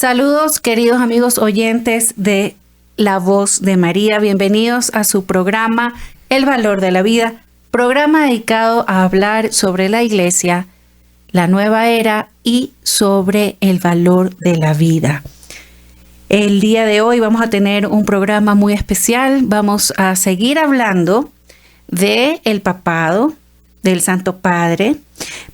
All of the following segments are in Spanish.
Saludos, queridos amigos oyentes de La Voz de María. Bienvenidos a su programa El Valor de la Vida, programa dedicado a hablar sobre la Iglesia, la nueva era y sobre el valor de la vida. El día de hoy vamos a tener un programa muy especial. Vamos a seguir hablando del papado, del Santo Padre.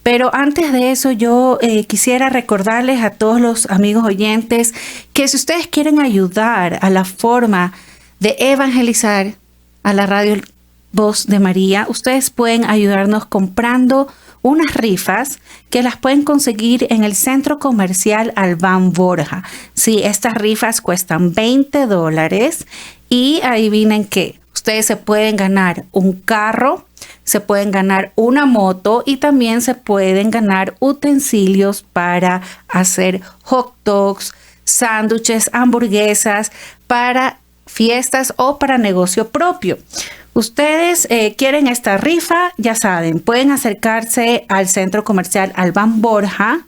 Pero antes de eso yo quisiera recordarles a todos los amigos oyentes que si ustedes quieren ayudar a la forma de evangelizar a la radio Voz de María, ustedes pueden ayudarnos comprando unas rifas que las pueden conseguir en el Centro Comercial Albán Borja. Sí, estas rifas cuestan $20 y adivinen qué, ustedes se pueden ganar un carro, se pueden ganar una moto y también se pueden ganar utensilios para hacer hot dogs, sándwiches, hamburguesas, para fiestas o para negocio propio. Ustedes quieren esta rifa, ya saben, pueden acercarse al Centro Comercial Albán Borja,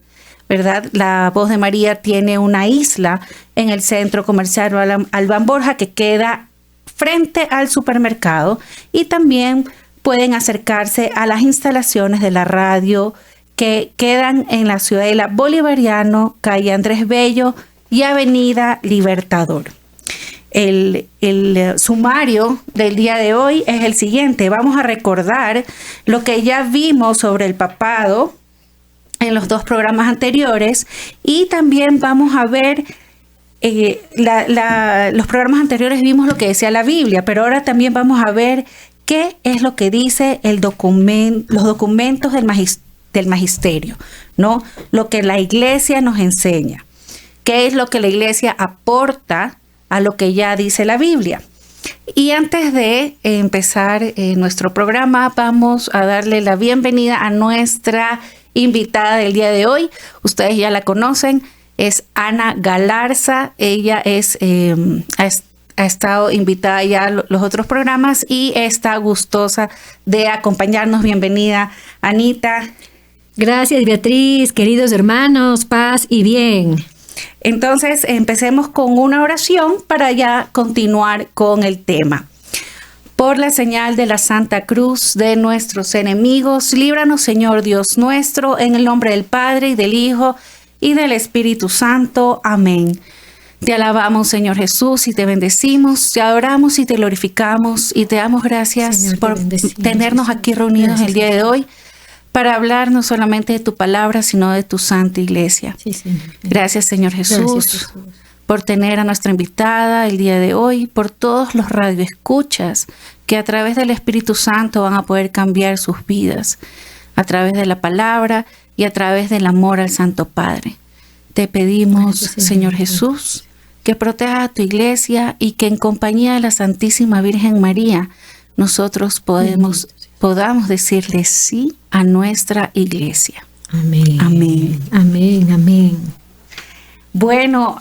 ¿verdad? La Voz de María tiene una isla en el Centro Comercial Albán Borja que queda frente al supermercado, y también pueden acercarse a las instalaciones de la radio que quedan en la Ciudadela Bolivariano, calle Andrés Bello y Avenida Libertador. El sumario del día de hoy es el siguiente. Vamos a recordar lo que ya vimos sobre el papado en los dos programas anteriores, y también vamos a ver los programas anteriores vimos lo que decía la Biblia, pero ahora también vamos a ver qué es lo que dice los documentos del magisterio, ¿no? Lo que la iglesia nos enseña, qué es lo que la iglesia aporta a lo que ya dice la Biblia. Y antes de empezar nuestro programa, vamos a darle la bienvenida a nuestra invitada del día de hoy. Ustedes ya la conocen, es Ana Galarza. Ella ha estado invitada ya a los otros programas y está gustosa de acompañarnos. Bienvenida, Anita. Gracias, Beatriz. Queridos hermanos, paz y bien. Entonces, empecemos con una oración para ya continuar con el tema. Por la señal de la Santa Cruz de nuestros enemigos, líbranos, Señor Dios nuestro, en el nombre del Padre y del Hijo y del Espíritu Santo. Amén. Te alabamos, Señor Jesús, y te bendecimos, te adoramos y te glorificamos, y te damos gracias, Señor, por tenernos aquí reunidos el día de hoy para hablar no solamente de tu palabra, sino de tu santa iglesia. Sí, Señor. Gracias, Señor Jesús, por tener a nuestra invitada el día de hoy, por todos los radioescuchas que a través del Espíritu Santo van a poder cambiar sus vidas, a través de la palabra y a través del amor al Santo Padre. Te pedimos, Señor Jesús, que proteja a tu iglesia y que en compañía de la Santísima Virgen María nosotros podamos decirle sí a nuestra iglesia. Amén. Amén. Amén. Amén. Bueno,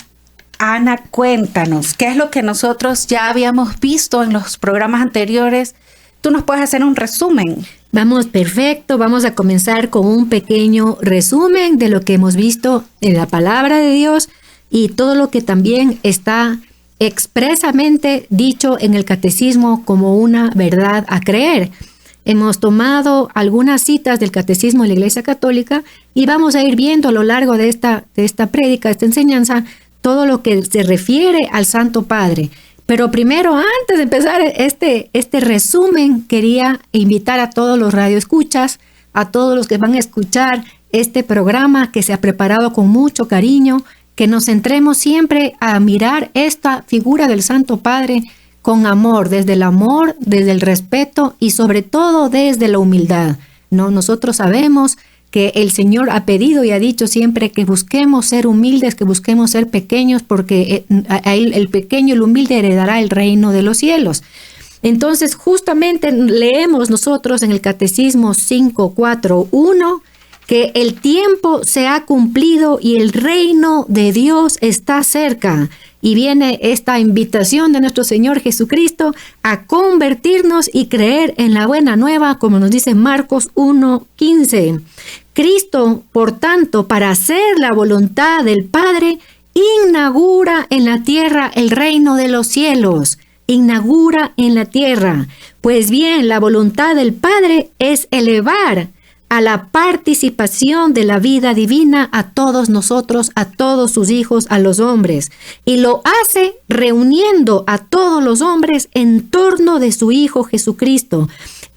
Ana, cuéntanos, ¿qué es lo que nosotros ya habíamos visto en los programas anteriores? ¿Tú nos puedes hacer un resumen? Vamos, perfecto. Vamos a comenzar con un pequeño resumen de lo que hemos visto en la palabra de Dios y todo lo que también está expresamente dicho en el catecismo como una verdad a creer. Hemos tomado algunas citas del catecismo de la Iglesia Católica y vamos a ir viendo a lo largo de esta prédica, esta enseñanza, todo lo que se refiere al Santo Padre. Pero primero, antes de empezar este resumen, quería invitar a todos los radioescuchas, a todos los que van a escuchar este programa que se ha preparado con mucho cariño, que nos centremos siempre a mirar esta figura del Santo Padre con amor, desde el respeto y sobre todo desde la humildad. ¿No? Nosotros sabemos que el Señor ha pedido y ha dicho siempre que busquemos ser humildes, que busquemos ser pequeños, porque el pequeño, el humilde heredará el reino de los cielos. Entonces, justamente leemos nosotros en el Catecismo 5.4.1 que el tiempo se ha cumplido y el reino de Dios está cerca. Y viene esta invitación de nuestro Señor Jesucristo a convertirnos y creer en la buena nueva, como nos dice Marcos 1.15. Cristo, por tanto, para hacer la voluntad del Padre, inaugura en la tierra el reino de los cielos. Inaugura en la tierra. Pues bien, la voluntad del Padre es elevar a la participación de la vida divina a todos nosotros, a todos sus hijos, a los hombres. Y lo hace reuniendo a todos los hombres en torno de su Hijo Jesucristo.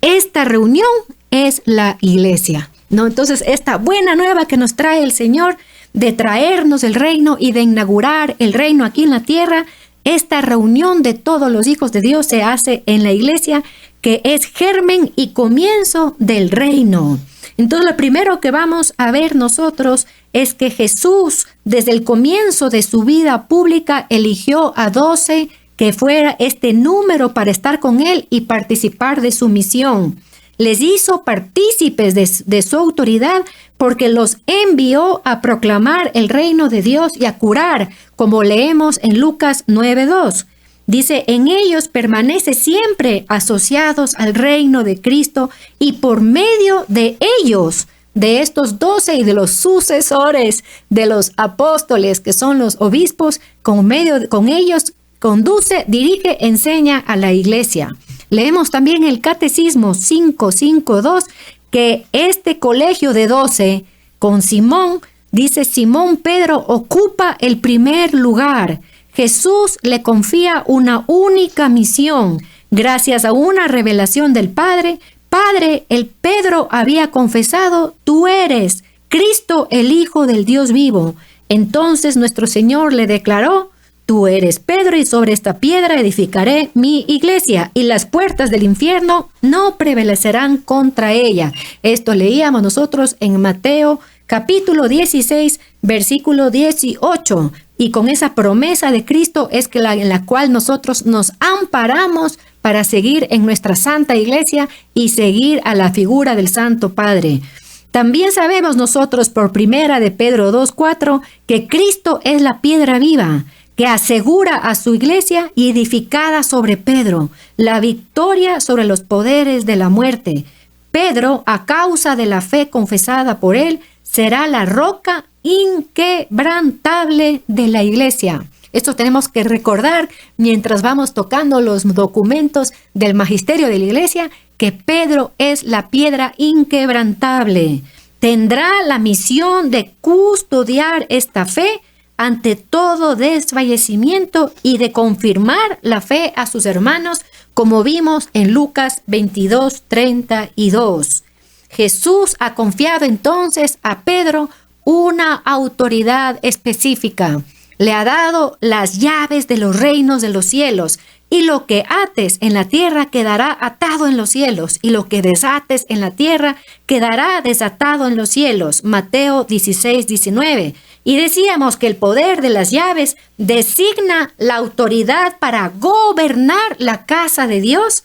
Esta reunión es la iglesia, ¿no? Entonces, esta buena nueva que nos trae el Señor de traernos el reino y de inaugurar el reino aquí en la tierra, esta reunión de todos los hijos de Dios se hace en la iglesia, que es germen y comienzo del reino. Entonces, lo primero que vamos a ver nosotros es que Jesús, desde el comienzo de su vida pública, eligió a 12, que fuera este número para estar con él y participar de su misión. Les hizo partícipes de su autoridad porque los envió a proclamar el reino de Dios y a curar, como leemos en Lucas 9:2. Dice, en ellos permanece siempre asociados al reino de Cristo y por medio de ellos, de estos 12 y de los sucesores de los apóstoles, que son los obispos, con ellos conduce, dirige, enseña a la iglesia. Leemos también el Catecismo 5.5.2, que este colegio de 12 con Simón, dice, Simón Pedro ocupa el primer lugar. Jesús le confía una única misión. Gracias a una revelación del Padre, el Pedro había confesado, tú eres Cristo, el Hijo del Dios vivo. Entonces nuestro Señor le declaró, tú eres Pedro y sobre esta piedra edificaré mi iglesia y las puertas del infierno no prevalecerán contra ella. Esto leíamos nosotros en Mateo capítulo 16, versículo 18. Y con esa promesa de Cristo es que en la cual nosotros nos amparamos para seguir en nuestra santa iglesia y seguir a la figura del Santo Padre. También sabemos nosotros por primera de Pedro 2:4 que Cristo es la piedra viva que asegura a su iglesia y edificada sobre Pedro la victoria sobre los poderes de la muerte. Pedro, a causa de la fe confesada por él, será la roca inquebrantable de la iglesia. Esto tenemos que recordar mientras vamos tocando los documentos del magisterio de la iglesia, que Pedro es la piedra inquebrantable. Tendrá la misión de custodiar esta fe ante todo desfallecimiento y de confirmar la fe a sus hermanos, como vimos en Lucas 22:32. Jesús ha confiado entonces a Pedro una autoridad específica. Le ha dado las llaves de los reinos de los cielos, y lo que ates en la tierra quedará atado en los cielos, y lo que desates en la tierra quedará desatado en los cielos. Mateo 16:19. Y decíamos que el poder de las llaves designa la autoridad para gobernar la casa de Dios,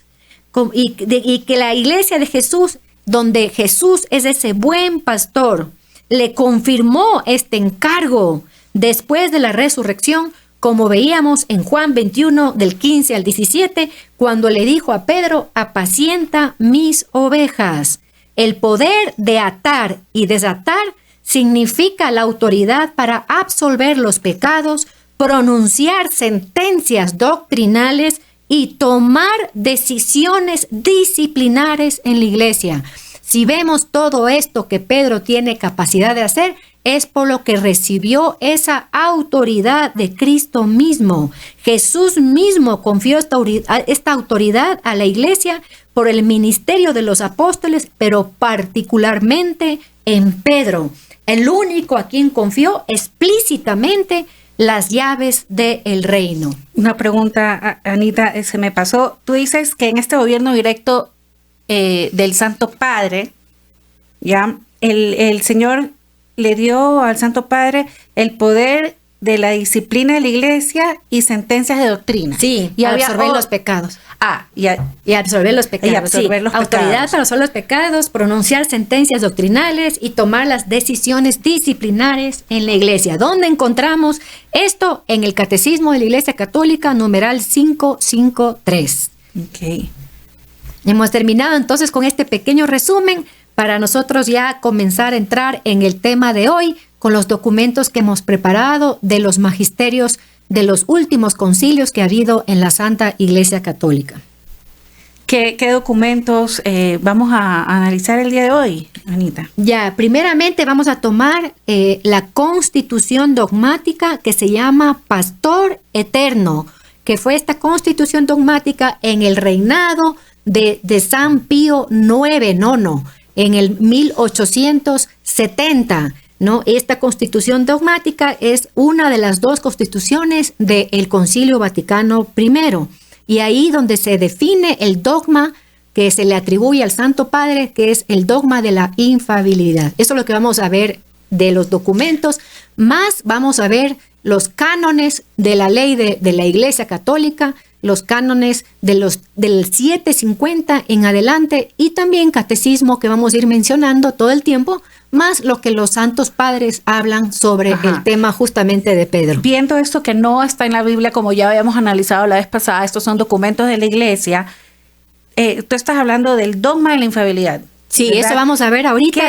y que la iglesia de Jesús, donde Jesús es ese buen pastor, le confirmó este encargo después de la resurrección, como veíamos en Juan 21, del 15 al 17, cuando le dijo a Pedro, apacienta mis ovejas. El poder de atar y desatar significa la autoridad para absolver los pecados, pronunciar sentencias doctrinales y tomar decisiones disciplinares en la iglesia. Si vemos todo esto que Pedro tiene capacidad de hacer, es por lo que recibió esa autoridad de Cristo mismo. Jesús mismo confió esta autoridad a la iglesia por el ministerio de los apóstoles, pero particularmente en Pedro, el único a quien confió explícitamente las llaves del reino. Una pregunta, Anita, se me pasó. Tú dices que en este gobierno directo del Santo Padre, ya el Señor le dio al Santo Padre el poder de la disciplina de la iglesia y sentencias de doctrina. Sí, y absorber los pecados. Y absorber los pecados. Y absorber los autoridad pecados. para absorber los pecados, pronunciar sentencias doctrinales y tomar las decisiones disciplinares en la iglesia. ¿Dónde encontramos esto? En el Catecismo de la Iglesia Católica, numeral 553. Okay. Hemos terminado entonces con este pequeño resumen para nosotros ya comenzar a entrar en el tema de hoy, con los documentos que hemos preparado de los magisterios de los últimos concilios que ha habido en la Santa Iglesia Católica. ¿Qué documentos vamos a analizar el día de hoy, Anita? Ya, primeramente vamos a tomar la Constitución dogmática que se llama Pastor Eterno, que fue esta Constitución dogmática en el reinado de San Pío IX, en el 1870. ¿No? Esta Constitución dogmática es una de las dos constituciones del Concilio Vaticano I. Y ahí donde se define el dogma que se le atribuye al Santo Padre, que es el dogma de la infalibilidad. Eso es lo que vamos a ver de los documentos, más vamos a ver los cánones de la ley de la Iglesia Católica, los cánones del 750 en adelante y también catecismo que vamos a ir mencionando todo el tiempo, más lo que los santos padres hablan sobre el tema justamente de Pedro. Viendo esto que no está en la Biblia, como ya habíamos analizado la vez pasada, estos son documentos de la Iglesia, tú estás hablando del dogma de la infalibilidad. Sí, ¿verdad? Eso vamos a ver ahorita.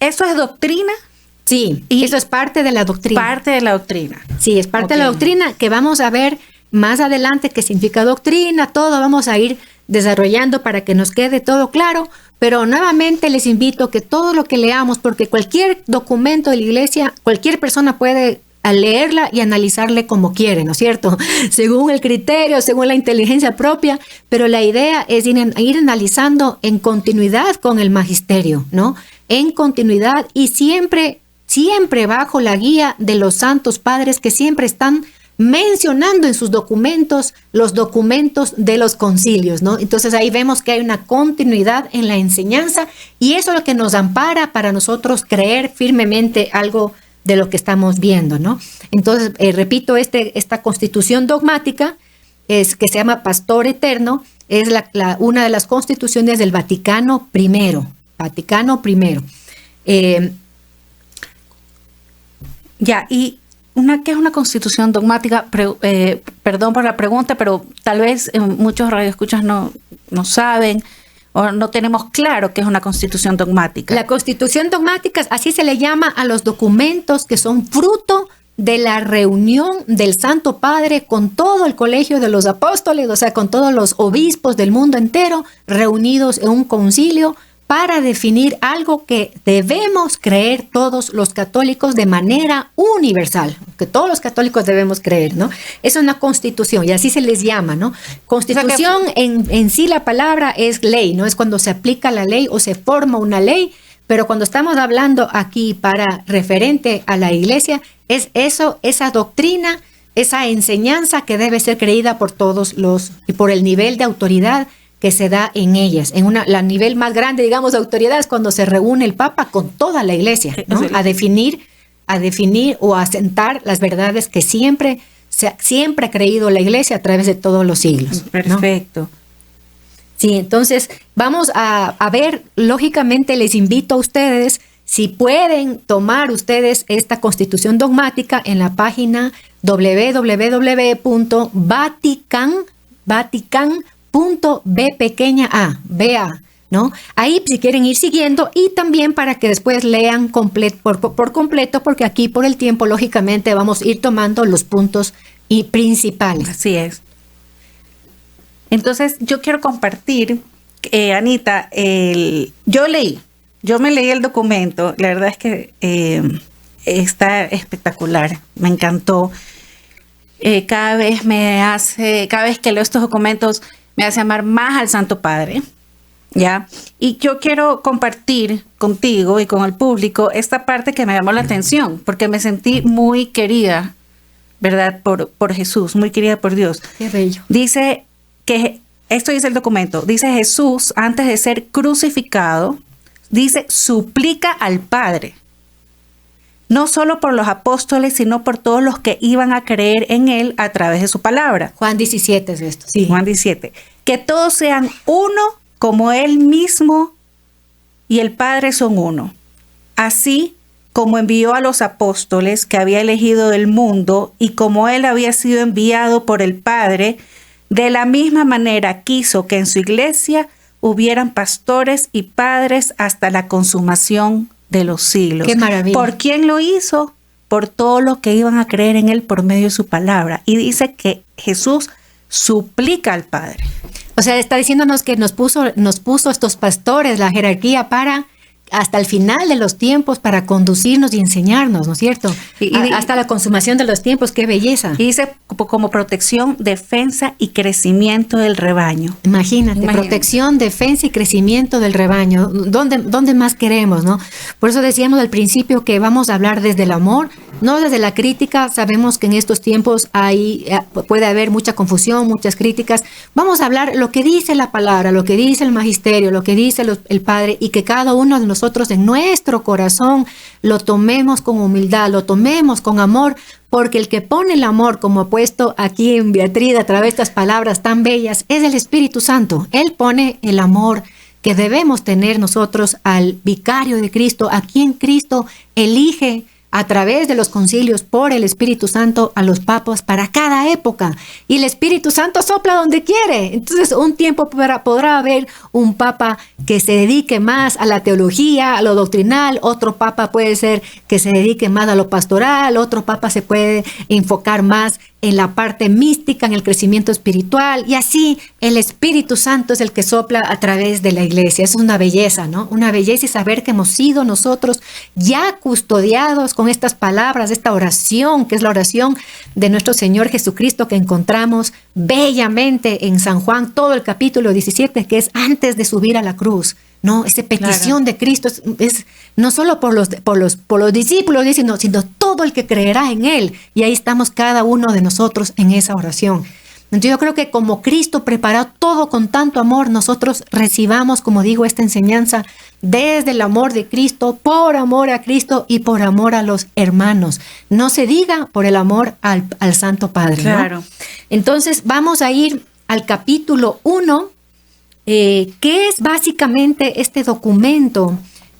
¿Eso es doctrina? Sí, y eso es parte de la doctrina. Parte de la doctrina. Sí, es parte de la doctrina que vamos a ver más adelante qué significa doctrina, todo vamos a ir desarrollando para que nos quede todo claro, pero nuevamente les invito a que todo lo que leamos, porque cualquier documento de la Iglesia, cualquier persona puede leerla y analizarle como quiere, ¿no es cierto? Según el criterio, según la inteligencia propia, pero la idea es ir analizando en continuidad con el magisterio, ¿no? En continuidad y siempre bajo la guía de los santos padres que siempre están mencionando en sus documentos los documentos de los concilios, ¿no? Entonces ahí vemos que hay una continuidad en la enseñanza y eso es lo que nos ampara para nosotros creer firmemente algo de lo que estamos viendo, ¿no? Entonces, repito, esta constitución dogmática que se llama Pastor Eterno, es una de las constituciones del Vaticano I. Y ¿qué es una constitución dogmática? Perdón por la pregunta, pero tal vez muchos radioescuchas no saben o no tenemos claro qué es una constitución dogmática. La constitución dogmática, así se le llama a los documentos que son fruto de la reunión del Santo Padre con todo el colegio de los apóstoles, o sea, con todos los obispos del mundo entero reunidos en un concilio para definir algo que debemos creer todos los católicos de manera universal, que todos los católicos debemos creer, ¿no? Es una constitución y así se les llama, ¿no? Constitución en sí la palabra es ley, ¿no? Es cuando se aplica la ley o se forma una ley, pero cuando estamos hablando aquí para referente a la Iglesia, es eso, esa doctrina, esa enseñanza que debe ser creída por todos y por el nivel de autoridad que se da en ellas. La nivel más grande, digamos, de autoridad es cuando se reúne el Papa con toda la Iglesia, ¿no? A definir o a asentar las verdades que siempre ha creído la Iglesia a través de todos los siglos. Perfecto. ¿No? Sí, entonces vamos a ver, lógicamente les invito a ustedes, si pueden tomar ustedes esta constitución dogmática en la página www.vatican.b, ¿no? Ahí si quieren ir siguiendo y también para que después lean por completo, porque aquí por el tiempo, lógicamente, vamos a ir tomando los puntos principales. Así es. Entonces, yo quiero compartir, Anita, yo me leí el documento, la verdad es que está espectacular, me encantó. Cada vez que leo estos documentos, me hace amar más al Santo Padre, ¿ya? Y yo quiero compartir contigo y con el público esta parte que me llamó la atención, porque me sentí muy querida, ¿verdad? Por Jesús, muy querida por Dios. Qué bello. Dice esto dice el documento, dice Jesús, antes de ser crucificado, dice, suplica al Padre, no solo por los apóstoles, sino por todos los que iban a creer en Él a través de su palabra. Juan 17 es esto. Sí. Juan 17. Que todos sean uno, como Él mismo y el Padre son uno. Así como envió a los apóstoles que había elegido del mundo y como Él había sido enviado por el Padre, de la misma manera quiso que en su iglesia hubieran pastores y padres hasta la consumación de los siglos. ¡Qué maravilla! ¿Por quién lo hizo? Por todo lo que iban a creer en él por medio de su palabra. Y dice que Jesús suplica al Padre. O sea, está diciéndonos que nos puso estos pastores, la jerarquía, para hasta el final de los tiempos, para conducirnos y enseñarnos, ¿no es cierto? Hasta la consumación de los tiempos, ¡qué belleza! Y dice como protección, defensa y crecimiento del rebaño. Imagínate, protección, defensa y crecimiento del rebaño. ¿Dónde más queremos, no? Por eso decíamos al principio que vamos a hablar desde el amor, no desde la crítica. Sabemos que en estos tiempos puede haber mucha confusión, muchas críticas. Vamos a hablar lo que dice la palabra, lo que dice el magisterio, lo que dice el Padre, y que cada uno de nosotros en nuestro corazón lo tomemos con humildad, lo tomemos con amor, porque el que pone el amor, como ha puesto aquí en Beatriz a través de estas palabras tan bellas, es el Espíritu Santo. Él pone el amor que debemos tener nosotros al vicario de Cristo, a quien Cristo elige a través de los concilios por el Espíritu Santo a los papas para cada época. Y el Espíritu Santo sopla donde quiere. Entonces, un tiempo podrá haber un papa que se dedique más a la teología, a lo doctrinal. Otro papa puede ser que se dedique más a lo pastoral. Otro papa se puede enfocar más en la parte mística, en el crecimiento espiritual. Y así el Espíritu Santo es el que sopla a través de la iglesia. Es una belleza, ¿no? Una belleza, y saber que hemos sido nosotros ya custodiados con estas palabras, esta oración, que es la oración de nuestro Señor Jesucristo, que encontramos bellamente en San Juan, todo el capítulo 17, que es antes de subir a la cruz. No, esa petición de Cristo es no solo por los discípulos, sino todo el que creerá en Él. Y ahí estamos cada uno de nosotros en esa oración. Entonces yo creo que como Cristo preparó todo con tanto amor, nosotros recibamos, como digo, esta enseñanza desde el amor de Cristo, por amor a Cristo y por amor a los hermanos. No se diga por el amor al Santo Padre, ¿no? Claro. Entonces vamos a ir al capítulo 1, que es básicamente este documento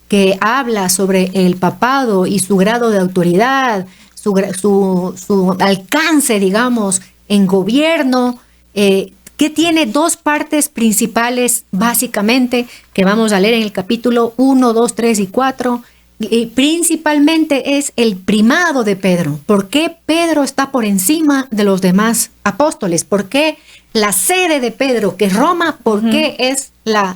que habla sobre el papado y su grado de autoridad, su alcance, digamos, en gobierno, que tiene dos partes principales básicamente, que vamos a leer en el capítulo 1, 2, 3 y 4. Y principalmente es el primado de Pedro. ¿Por qué Pedro está por encima de los demás apóstoles? ¿Por qué la sede de Pedro, que es Roma, por qué es la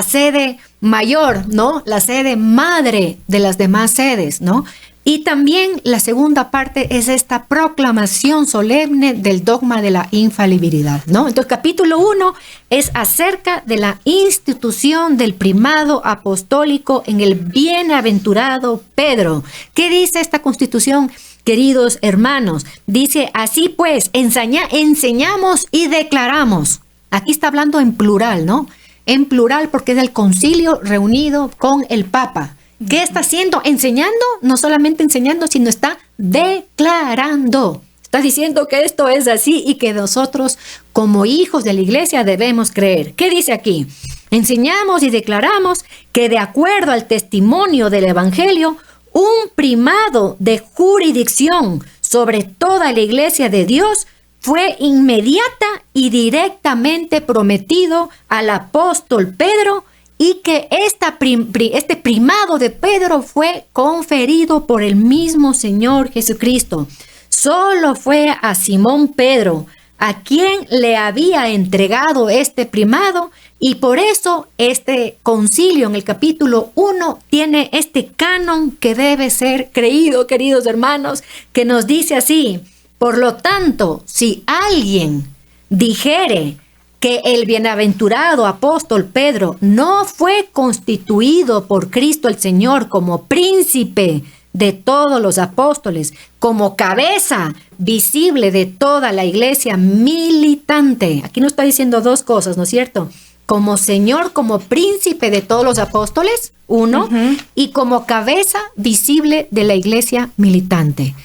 sede mayor, ¿no? La sede madre de las demás sedes, ¿no? Y también la segunda parte es esta proclamación solemne del dogma de la infalibilidad, ¿no? Entonces, capítulo 1 es acerca de la institución del primado apostólico en el bienaventurado Pedro. ¿Qué dice esta constitución, queridos hermanos? Dice, así pues, enseñamos y declaramos. Aquí está hablando en plural, ¿no? En plural, porque es el concilio reunido con el Papa. ¿Qué está haciendo? Enseñando, no solamente enseñando, sino está declarando. Está diciendo que esto es así y que nosotros, como hijos de la iglesia, debemos creer. ¿Qué dice aquí? Enseñamos y declaramos que de acuerdo al testimonio del Evangelio, un primado de jurisdicción sobre toda la iglesia de Dios fue inmediata y directamente prometido al apóstol Pedro, y que este primado de Pedro fue conferido por el mismo Señor Jesucristo. Solo fue a Simón Pedro a quien le había entregado este primado, y por eso este concilio en el capítulo 1 tiene este canon que debe ser creído, queridos hermanos, que nos dice así: por lo tanto, si alguien dijere que el bienaventurado apóstol Pedro no fue constituido por Cristo el Señor como príncipe de todos los apóstoles, como cabeza visible de toda la iglesia militante. Aquí nos está diciendo dos cosas, ¿no es cierto? Como Señor, como príncipe de todos los apóstoles, uno, y como cabeza visible de la iglesia militante.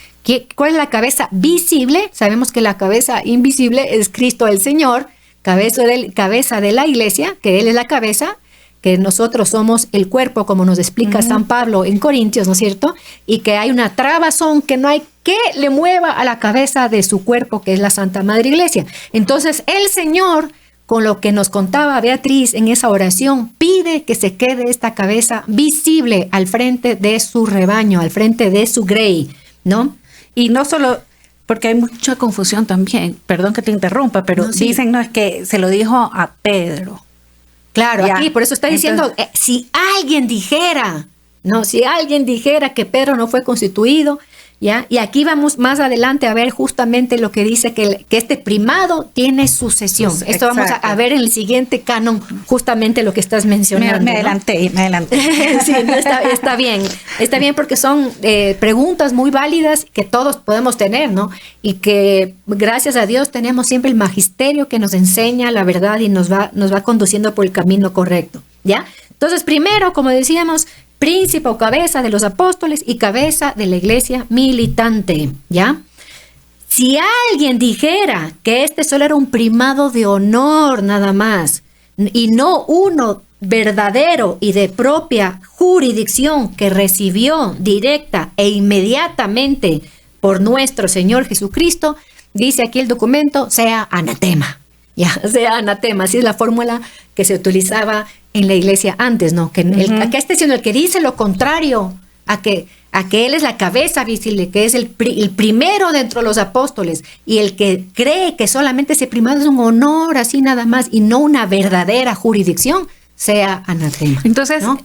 ¿Cuál es la cabeza visible? Sabemos que la cabeza invisible es Cristo el Señor, cabeza de la iglesia, que Él es la cabeza, que nosotros somos el cuerpo, como nos explica San Pablo en Corintios, ¿no es cierto? Y que hay una trabazón que no hay que le mueva a la cabeza de su cuerpo, que es la Santa Madre Iglesia. Entonces, el Señor, con lo que nos contaba Beatriz en esa oración, pide que se quede esta cabeza visible al frente de su rebaño, al frente de su grey, ¿no? Y no solo, porque hay mucha confusión también, perdón que te interrumpa, pero dicen, no, es que se lo dijo a Pedro. Claro, aquí por eso está diciendo, si alguien dijera, que Pedro no fue constituido, ¿ya? Y aquí vamos más adelante a ver justamente lo que dice que este primado tiene sucesión. Pues, esto vamos a ver en el siguiente canon, justamente lo que estás mencionando. Me adelanté. Sí, no, está bien porque son preguntas muy válidas que todos podemos tener, ¿no? Y que gracias a Dios tenemos siempre el magisterio que nos enseña la verdad y nos va conduciendo por el camino correcto, ¿ya? Entonces, primero, como decíamos, príncipe o cabeza de los apóstoles y cabeza de la iglesia militante, ¿ya? Si alguien dijera que este solo era un primado de honor nada más, y no uno verdadero y de propia jurisdicción que recibió directa e inmediatamente por nuestro Señor Jesucristo, dice aquí el documento, sea anatema. Ya, sea anatema, así es la fórmula que se utilizaba en la iglesia antes, ¿no? Que acá está diciendo el que dice lo contrario a que él es la cabeza visible, que es el primero dentro de los apóstoles, y el que cree que solamente ese primado es un honor así nada más y no una verdadera jurisdicción, sea anatema. Entonces, ¿no?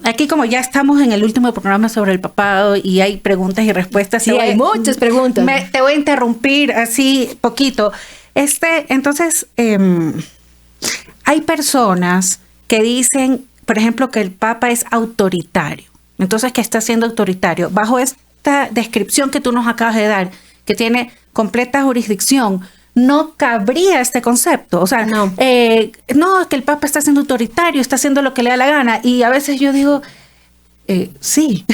Aquí como ya estamos en el último programa sobre el papado y hay preguntas y respuestas. Sí, hay muchas preguntas. Te voy a interrumpir así poquito. Entonces, hay personas que dicen, por ejemplo, que el Papa es autoritario. Entonces, ¿qué está siendo autoritario? Bajo esta descripción que tú nos acabas de dar, que tiene completa jurisdicción, no cabría este concepto. O sea, no, que el Papa está siendo autoritario, está haciendo lo que le da la gana. Y a veces yo digo, sí.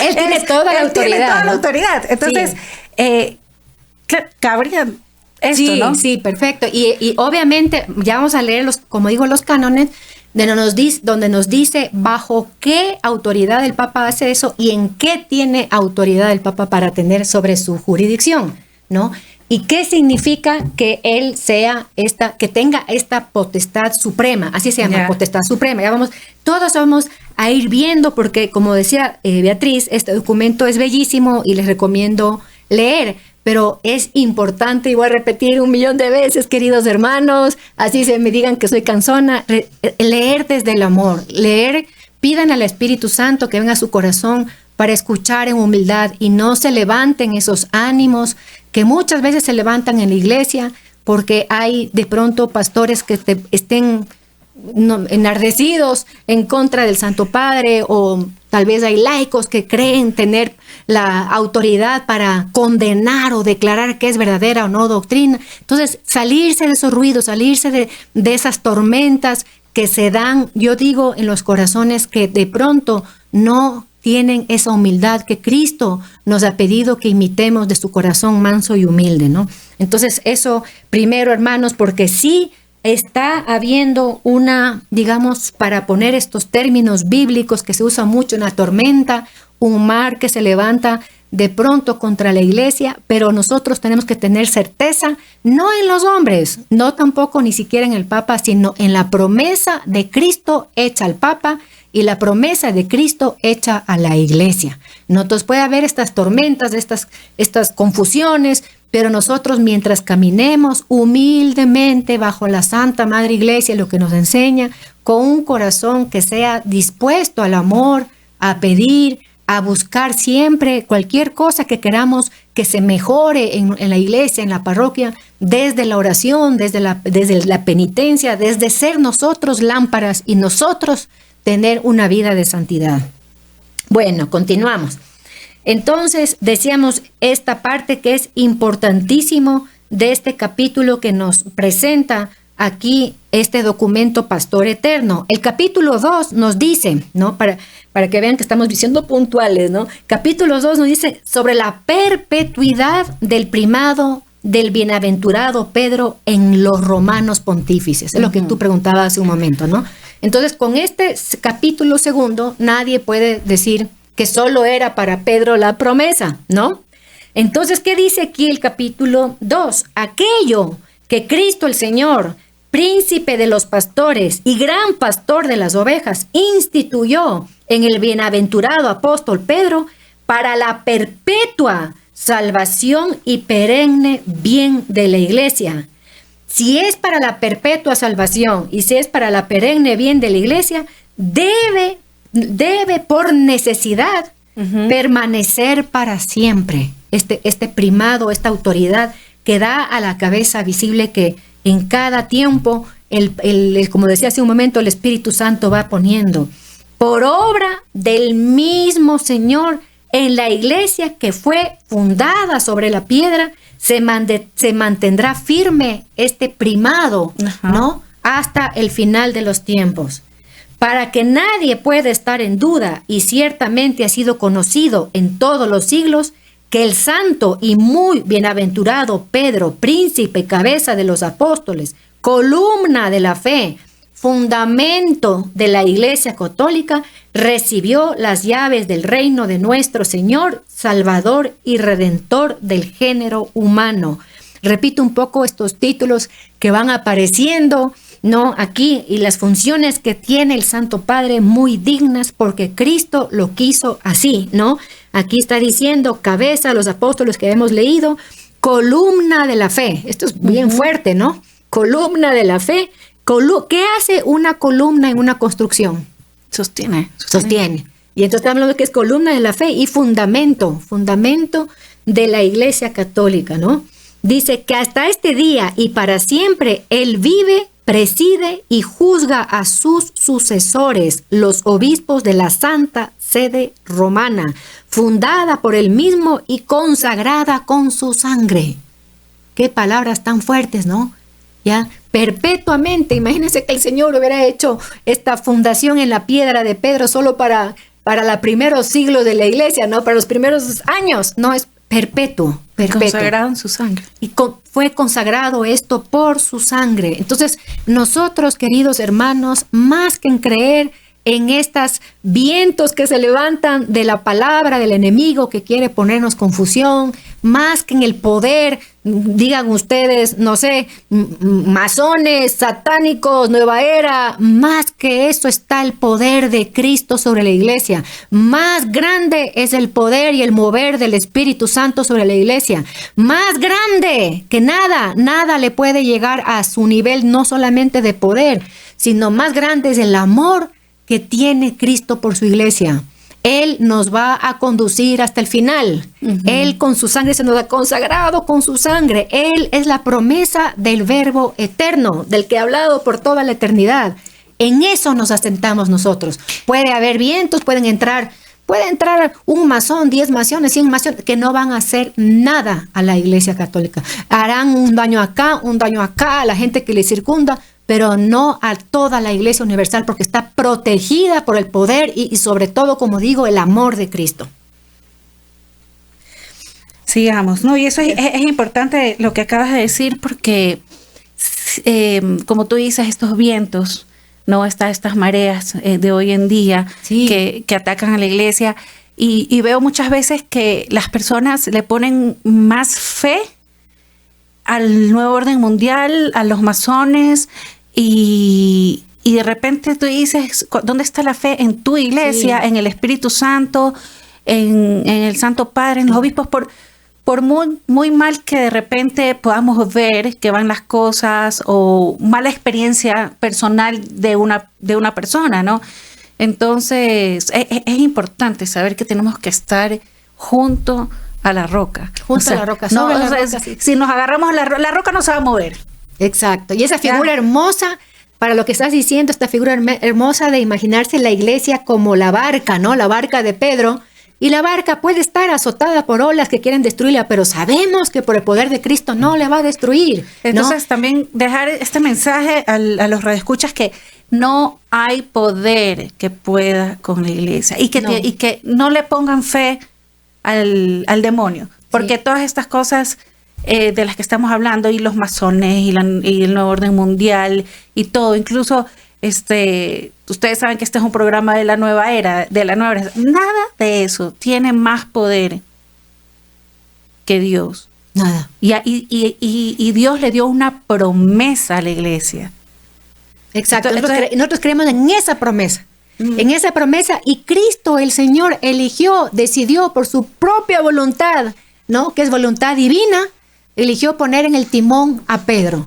Él tiene toda la autoridad. Tiene toda la autoridad. Entonces, sí. Cabría esto, sí, ¿no? Sí, perfecto. Y obviamente ya vamos a leer los cánones donde nos dice bajo qué autoridad el Papa hace eso y en qué tiene autoridad el Papa para tener sobre su jurisdicción, ¿no? Y qué significa que él que tenga esta potestad suprema, así se llama, potestad suprema. Todos vamos a ir viendo porque, como decía Beatriz, este documento es bellísimo y les recomiendo leer. Pero es importante, y voy a repetir 1,000,000 de veces, queridos hermanos, así se me digan que soy cansona, leer desde el amor, pidan al Espíritu Santo que venga a su corazón para escuchar en humildad y no se levanten esos ánimos que muchas veces se levantan en la iglesia porque hay de pronto pastores que estén enardecidos en contra del Santo Padre, o tal vez hay laicos que creen tener la autoridad para condenar o declarar que es verdadera o no doctrina. Entonces, salirse de esos ruidos, salirse de esas tormentas que se dan, yo digo, en los corazones que de pronto no tienen esa humildad que Cristo nos ha pedido que imitemos de su corazón manso y humilde, ¿no? Entonces, eso primero, hermanos, porque sí está habiendo digamos, para poner estos términos bíblicos que se usa mucho, una tormenta, un mar que se levanta de pronto contra la iglesia, pero nosotros tenemos que tener certeza, no en los hombres, no tampoco ni siquiera en el Papa, sino en la promesa de Cristo hecha al Papa y la promesa de Cristo hecha a la iglesia. Entonces puede haber estas tormentas, estas confusiones, pero nosotros mientras caminemos humildemente bajo la Santa Madre Iglesia, lo que nos enseña, con un corazón que sea dispuesto al amor, a pedir, a buscar siempre cualquier cosa que queramos que se mejore en la iglesia, en la parroquia, desde la oración, desde la penitencia, desde ser nosotros lámparas y nosotros tener una vida de santidad. Bueno, continuamos. Entonces, decíamos esta parte que es importantísimo de este capítulo que nos presenta aquí este documento Pastor Eterno. El capítulo 2 nos dice, ¿no? Para que vean que estamos siendo puntuales, ¿no? Capítulo 2 nos dice sobre la perpetuidad del primado del bienaventurado Pedro en los romanos pontífices. Es lo que tú preguntabas hace un momento, ¿no? Entonces, con este capítulo segundo, nadie puede decir que solo era para Pedro la promesa, ¿no? Entonces, ¿qué dice aquí el capítulo 2? Aquello que Cristo el Señor príncipe de los pastores y gran pastor de las ovejas, instituyó en el bienaventurado apóstol Pedro para la perpetua salvación y perenne bien de la iglesia. Si es para la perpetua salvación y si es para la perenne bien de la iglesia, debe por necesidad permanecer para siempre. Este primado, esta autoridad que da a la cabeza visible que en cada tiempo, como decía hace un momento, el Espíritu Santo va poniendo. Por obra del mismo Señor, en la iglesia que fue fundada sobre la piedra, se mantendrá firme este primado, ¿no? Hasta el final de los tiempos. Para que nadie pueda estar en duda, y ciertamente ha sido conocido en todos los siglos, que el santo y muy bienaventurado Pedro, príncipe, cabeza de los apóstoles, columna de la fe, fundamento de la Iglesia Católica, recibió las llaves del reino de nuestro Señor, Salvador y Redentor del género humano. Repito un poco estos títulos que van apareciendo, ¿no? Aquí, y las funciones que tiene el Santo Padre muy dignas porque Cristo lo quiso así, ¿no? Aquí está diciendo cabeza a los apóstoles que hemos leído, columna de la fe. Esto es bien fuerte, ¿no? Columna de la fe. ¿Qué hace una columna en una construcción? Sostiene. Y entonces estamos hablando que es columna de la fe y fundamento de la Iglesia Católica, ¿no? Dice que hasta este día y para siempre Él vive, preside y juzga a sus sucesores, los obispos de la Santa Sede Romana, fundada por Él mismo y consagrada con su sangre. Qué palabras tan fuertes, ¿no? Ya, perpetuamente. Imagínense que el Señor hubiera hecho esta fundación en la piedra de Pedro solo para los primeros siglos de la iglesia, ¿no? Para los primeros años. No, es perpetuo. Consagrado en su sangre. Y fue consagrado esto por su sangre. Entonces, nosotros, queridos hermanos, más que en creer en estos vientos que se levantan de la palabra del enemigo que quiere ponernos confusión, más que en el poder, digan ustedes, no sé, masones, satánicos, nueva era, más que eso está el poder de Cristo sobre la iglesia. Más grande es el poder y el mover del Espíritu Santo sobre la iglesia. Más grande que nada le puede llegar a su nivel, no solamente de poder, sino más grande es el amor que tiene Cristo por su iglesia. Él nos va a conducir hasta el final. Él con su sangre se nos ha consagrado con su sangre. Él es la promesa del Verbo eterno, del que ha hablado por toda la eternidad. En eso nos asentamos nosotros. Puede haber vientos, puede entrar un masón, 10 masones, 100 masones, que no van a hacer nada a la Iglesia Católica. Harán un daño acá, a la gente que le circunda, pero no a toda la Iglesia Universal, porque está protegida por el poder y sobre todo, como digo, el amor de Cristo. Sigamos, ¿no? Y eso es importante lo que acabas de decir, porque como tú dices, estos vientos, ¿no? Estas mareas de hoy en día que atacan a la iglesia, y veo muchas veces que las personas le ponen más fe al nuevo orden mundial, a los masones, y de repente tú dices, ¿dónde está la fe en tu iglesia, en el Espíritu Santo, en el Santo Padre, en los obispos? Por muy mal que de repente podamos ver que van las cosas, o mala experiencia personal de una persona, ¿no? Entonces es importante saber que tenemos que estar junto a la roca. Junto a la roca. Si nos agarramos la roca no se va a mover. Exacto. Y esa figura hermosa, para lo que estás diciendo, esta figura hermosa de imaginarse la iglesia como la barca, ¿no? La barca de Pedro. Y la barca puede estar azotada por olas que quieren destruirla, pero sabemos que por el poder de Cristo no la va a destruir, ¿no? Entonces también dejar este mensaje a los radioescuchas, que no hay poder que pueda con la iglesia, y que no le pongan fe al demonio, porque todas estas cosas de las que estamos hablando, y los masones y el nuevo orden mundial y todo, incluso ustedes saben que este es un programa de la nueva era, nada de eso tiene más poder que Dios. Nada. Y Dios le dio una promesa a la iglesia. Exacto. Nosotros creemos en esa promesa. En esa promesa, y Cristo, el Señor, decidió por su propia voluntad, ¿no? Que es voluntad divina, eligió poner en el timón a Pedro.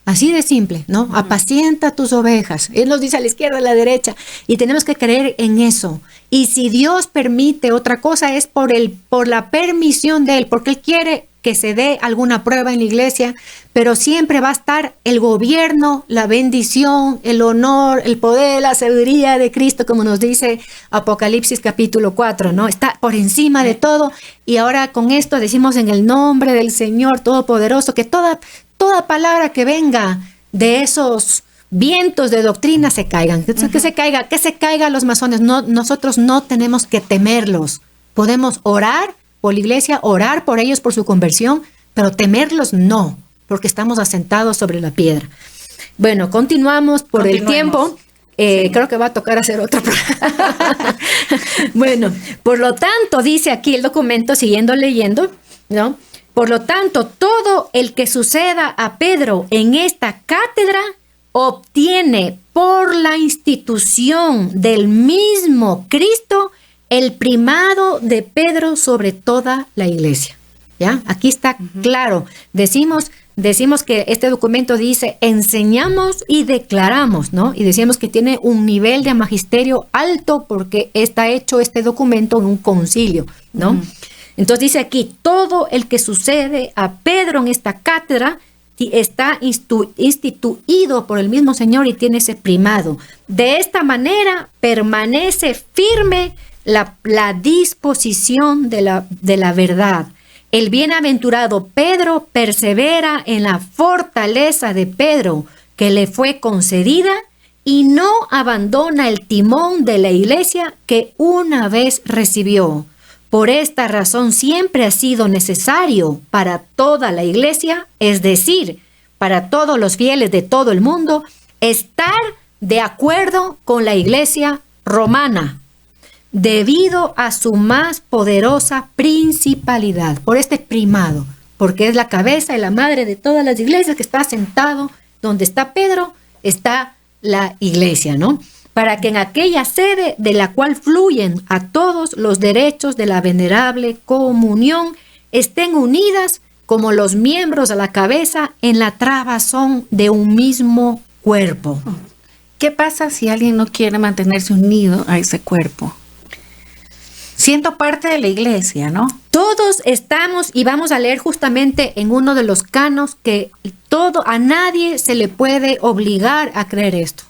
Así de simple, ¿no? Apacienta tus ovejas. Él nos dice a la izquierda, a la derecha, y tenemos que creer en eso. Y si Dios permite otra cosa, es por la permisión de Él, porque Él quiere que se dé alguna prueba en la iglesia, pero siempre va a estar el gobierno, la bendición, el honor, el poder, la sabiduría de Cristo, como nos dice Apocalipsis capítulo 4, ¿no? Está por encima de todo. Y ahora con esto decimos en el nombre del Señor Todopoderoso, que toda palabra que venga de esos vientos de doctrina se caigan. Que se caigan los masones. No, nosotros no tenemos que temerlos. Podemos orar por la iglesia, orar por ellos, por su conversión, pero temerlos no, porque estamos asentados sobre la piedra. Bueno, continuamos por el tiempo. Sí. Creo que va a tocar hacer otra. Bueno, por lo tanto, dice aquí el documento, siguiendo leyendo, ¿no? Por lo tanto, todo el que suceda a Pedro en esta cátedra obtiene por la institución del mismo Cristo el primado de Pedro sobre toda la iglesia. ¿Ya? Aquí está claro. Decimos que este documento dice, enseñamos y declaramos, ¿no? Y decíamos que tiene un nivel de magisterio alto porque está hecho este documento en un concilio, ¿no? Entonces dice aquí, todo el que sucede a Pedro en esta cátedra está instituido por el mismo Señor y tiene ese primado. De esta manera permanece firme la disposición de la verdad. El bienaventurado Pedro persevera en la fortaleza de Pedro que le fue concedida y no abandona el timón de la iglesia que una vez recibió. Por esta razón siempre ha sido necesario para toda la iglesia, es decir, para todos los fieles de todo el mundo, estar de acuerdo con la iglesia romana, debido a su más poderosa principalidad, por este primado, porque es la cabeza y la madre de todas las iglesias, que está sentado donde está Pedro, está la iglesia, ¿no? Para que en aquella sede de la cual fluyen a todos los derechos de la venerable comunión estén unidas como los miembros a la cabeza en la trabazón de un mismo cuerpo. ¿Qué pasa si alguien no quiere mantenerse unido a ese cuerpo? Siendo parte de la iglesia, ¿no? Todos estamos, y vamos a leer justamente en uno de los canos, que a nadie se le puede obligar a creer esto,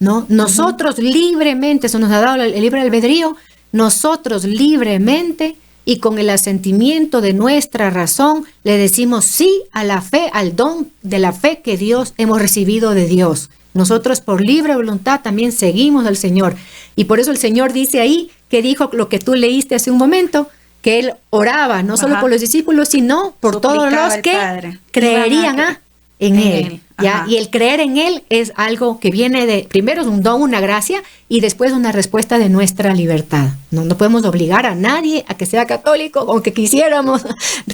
¿no? Nosotros libremente, se nos ha dado el libre albedrío, nosotros libremente y con el asentimiento de nuestra razón le decimos sí a la fe, al don de la fe que Dios hemos recibido de Dios. Nosotros por libre voluntad también seguimos al Señor. Y por eso el Señor dice ahí, que dijo lo que tú leíste hace un momento, que Él oraba no solo por los discípulos, sino por todos los que creerían en Él. ¿Ya? Y el creer en Él es algo que viene de, primero es un don, una gracia, y después una respuesta de nuestra libertad. No podemos obligar a nadie a que sea católico, aunque quisiéramos,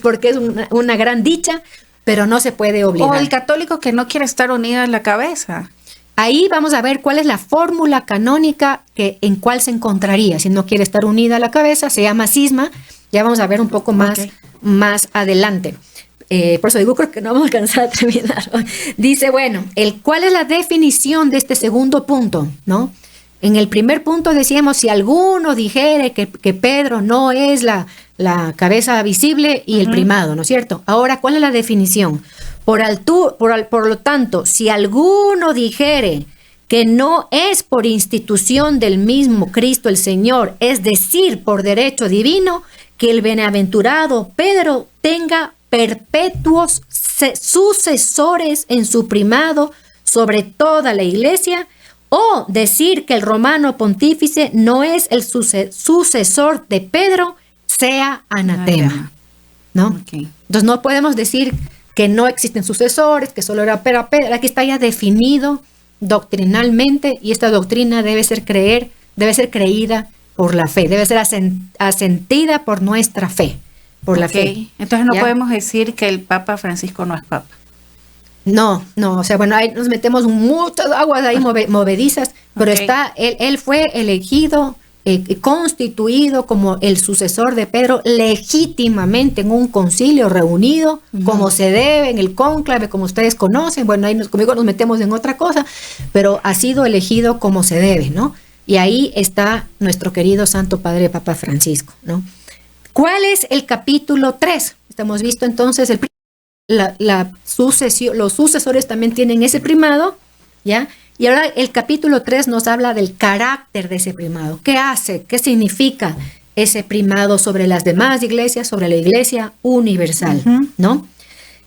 porque es una gran dicha, pero no se puede obligar. O el católico que no quiere estar unido en la cabeza. Ahí vamos a ver cuál es la fórmula canónica en cuál se encontraría. Si no quiere estar unida a la cabeza, se llama cisma. Ya vamos a ver un poco más adelante. Por eso digo, creo que no vamos a alcanzar a terminar. Dice, bueno, ¿cuál es la definición de este segundo punto? ¿No? En el primer punto decíamos, si alguno dijere que Pedro no es la cabeza visible y el primado, ¿no es cierto? Ahora, ¿cuál es la definición? Por lo tanto, si alguno dijere que no es por institución del mismo Cristo el Señor, es decir, por derecho divino, que el bienaventurado Pedro tenga perpetuos sucesores en su primado sobre toda la iglesia, o decir que el romano pontífice no es el sucesor de Pedro, sea anatema, ¿no? Okay. Entonces no podemos decir que no existen sucesores, que solo era Pedro. Aquí está ya definido doctrinalmente, y esta doctrina debe ser creída por la fe, debe ser asentida por nuestra fe, por la fe. Entonces no podemos decir que el Papa Francisco no es Papa. No, o sea, bueno, ahí nos metemos muchas aguas ahí movedizas, pero él fue elegido, constituido como el sucesor de Pedro legítimamente en un concilio reunido, como se debe, en el cónclave, como ustedes conocen. Bueno, ahí conmigo nos metemos en otra cosa, pero ha sido elegido como se debe, ¿no? Y ahí está nuestro querido Santo Padre Papa Francisco, ¿no? ¿Cuál es el capítulo 3? Estamos visto entonces la sucesión, los sucesores también tienen ese primado, ¿ya? Y ahora el capítulo 3 nos habla del carácter de ese primado. ¿Qué hace? ¿Qué significa ese primado sobre las demás iglesias, sobre la iglesia universal? ¿No?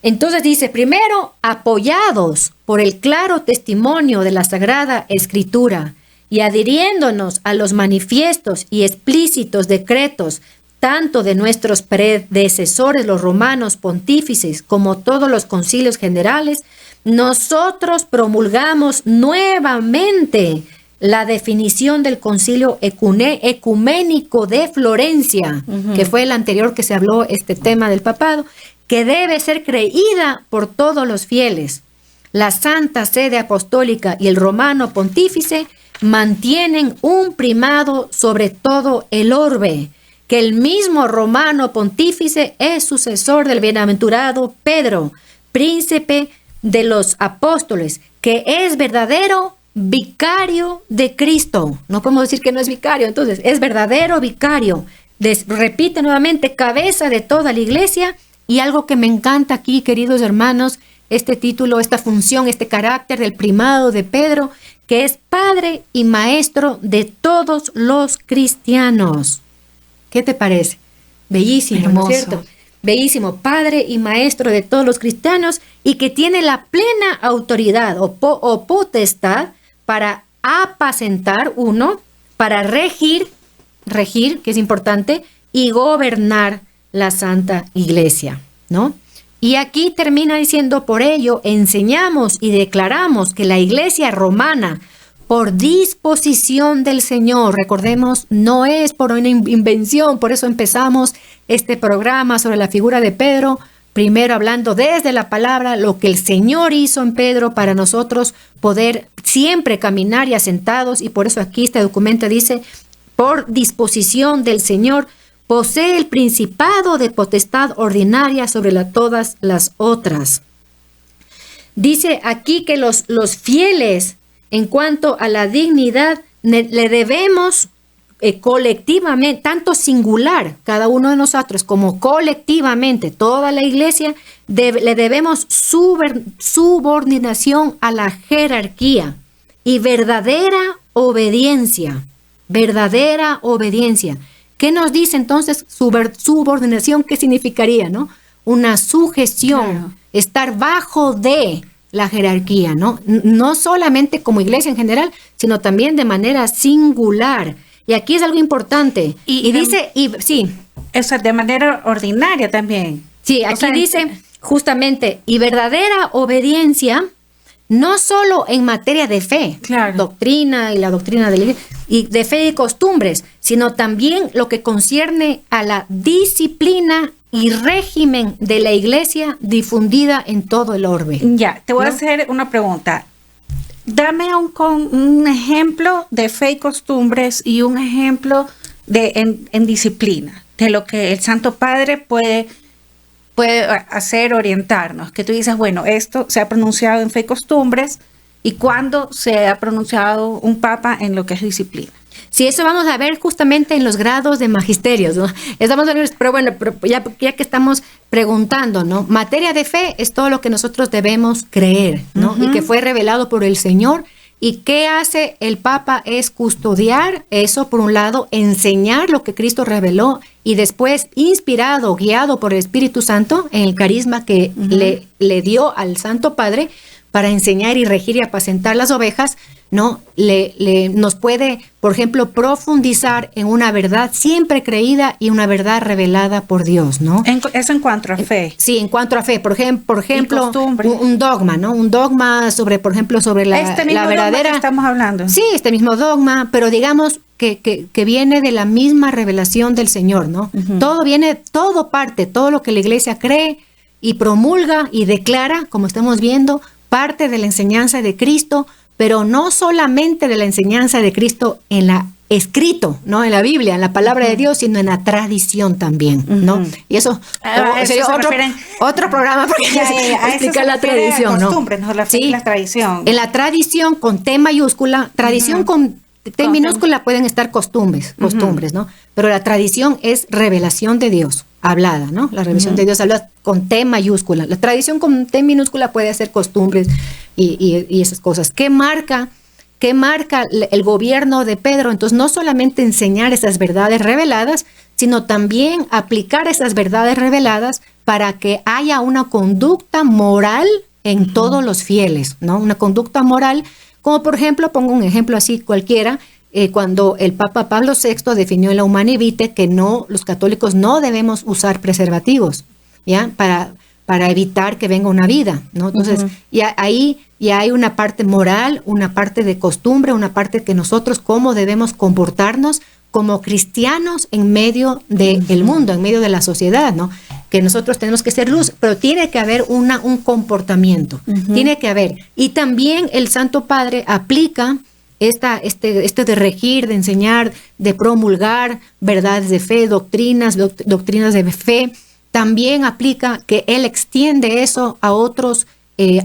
Entonces dice, primero, apoyados por el claro testimonio de la Sagrada Escritura y adhiriéndonos a los manifiestos y explícitos decretos tanto de nuestros predecesores, los romanos pontífices, como todos los concilios generales, nosotros promulgamos nuevamente la definición del concilio ecuménico de Florencia, que fue el anterior que se habló este tema del papado, que debe ser creída por todos los fieles. La Santa Sede Apostólica y el Romano Pontífice mantienen un primado sobre todo el orbe, que el mismo Romano Pontífice es sucesor del bienaventurado Pedro, príncipe de los apóstoles, que es verdadero vicario de Cristo. No podemos decir que no es vicario, entonces es verdadero vicario. Repite nuevamente, cabeza de toda la iglesia. Y algo que me encanta aquí, queridos hermanos, este título, esta función, este carácter del primado de Pedro, que es padre y maestro de todos los cristianos. ¿Qué te parece? Bellísimo, ¿no es cierto? Bellísimo, padre y maestro de todos los cristianos, y que tiene la plena autoridad o potestad para apacentar, para regir, que es importante, y gobernar la Santa Iglesia, ¿no? Y aquí termina diciendo, por ello enseñamos y declaramos que la Iglesia romana, por disposición del Señor, recordemos, no es por una invención, por eso empezamos este programa sobre la figura de Pedro, primero hablando desde la palabra, lo que el Señor hizo en Pedro para nosotros poder siempre caminar y asentados, y por eso aquí este documento dice, por disposición del Señor, posee el principado de potestad ordinaria sobre todas las otras. Dice aquí que los fieles, en cuanto a la dignidad, le debemos colectivamente, tanto singular, cada uno de nosotros, como colectivamente, toda la iglesia, le debemos subordinación a la jerarquía y verdadera obediencia. Verdadera obediencia. ¿Qué nos dice entonces subordinación? ¿Qué significaría, no? Una sujeción, claro. Estar bajo de la jerarquía, ¿no? No solamente como iglesia en general, sino también de manera singular. Y aquí es algo importante. Y dice, sí. Eso es de manera ordinaria también. Sí, aquí dice justamente, y verdadera obediencia, no solo en materia de fe, claro. Doctrina y la doctrina de la iglesia, y de fe y costumbres, sino también lo que concierne a la disciplina y régimen de la iglesia difundida en todo el orbe. Ya, te voy a hacer una pregunta. Dame un ejemplo de fe y costumbres y un ejemplo en disciplina, de lo que el Santo Padre puede hacer, orientarnos. Que tú dices, bueno, esto se ha pronunciado en fe y costumbres, y cuándo se ha pronunciado un papa en lo que es disciplina. Sí, eso vamos a ver justamente en los grados de magisterios, ¿no? Pero bueno, ya que estamos preguntando, ¿no? Materia de fe es todo lo que nosotros debemos creer, ¿no? Y que fue revelado por el Señor. ¿Y qué hace el Papa? Es custodiar eso, por un lado, enseñar lo que Cristo reveló, y después, inspirado, guiado por el Espíritu Santo, en el carisma que le dio al Santo Padre, para enseñar y regir y apacentar las ovejas, ¿no? Nos puede, por ejemplo, profundizar en una verdad siempre creída y una verdad revelada por Dios, ¿no? Eso en cuanto a fe. Sí, en cuanto a fe. Por ejemplo, un dogma, ¿no? Un dogma sobre, por ejemplo, sobre la verdadera... Dogma que estamos hablando. Sí, este mismo dogma, pero digamos que viene de la misma revelación del Señor, ¿no? Todo parte, todo lo que la iglesia cree, y promulga y declara, como estamos viendo, parte de la enseñanza de Cristo, pero no solamente de la enseñanza de Cristo en la escrito, ¿no? En la Biblia, en la palabra de Dios, sino en la tradición también, ¿no? Y eso sería otro programa porque explicar la tradición, ¿no? Sí, la tradición. En la tradición con T mayúscula, tradición con T minúscula pueden estar costumbres, ¿no? Pero la tradición es revelación de Dios hablada, ¿no? La revelación de Dios hablada con T mayúscula. La tradición con T minúscula puede ser costumbres y esas cosas. ¿Qué marca el gobierno de Pedro? Entonces, no solamente enseñar esas verdades reveladas, sino también aplicar esas verdades reveladas para que haya una conducta moral en todos los fieles, ¿no? Una conducta moral, como por ejemplo, pongo un ejemplo así cualquiera, cuando el Papa Pablo VI definió en la Humanae Vitae que los católicos no debemos usar preservativos, ¿ya? Para evitar que venga una vida, ¿no? Entonces, ahí ya hay una parte moral, una parte de costumbre, una parte que nosotros cómo debemos comportarnos como cristianos en medio del mundo, en medio de la sociedad, ¿no? Que nosotros tenemos que ser luz, pero tiene que haber un comportamiento, tiene que haber. Y también el Santo Padre aplica este de regir, de enseñar, de promulgar verdades de fe, doctrinas de fe. También aplica que él extiende eso a otros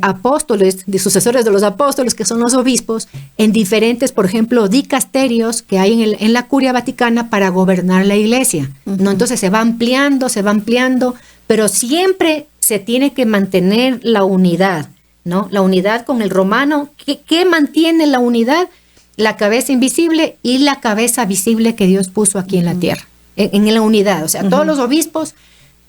apóstoles, de sucesores de los apóstoles, que son los obispos, en diferentes, por ejemplo, dicasterios que hay en la Curia Vaticana para gobernar la Iglesia, ¿no? Entonces se va ampliando, pero siempre se tiene que mantener la unidad, ¿no? La unidad con el romano. ¿Qué mantiene la unidad? La cabeza invisible y la cabeza visible que Dios puso aquí en la tierra, en la unidad. O sea, todos los obispos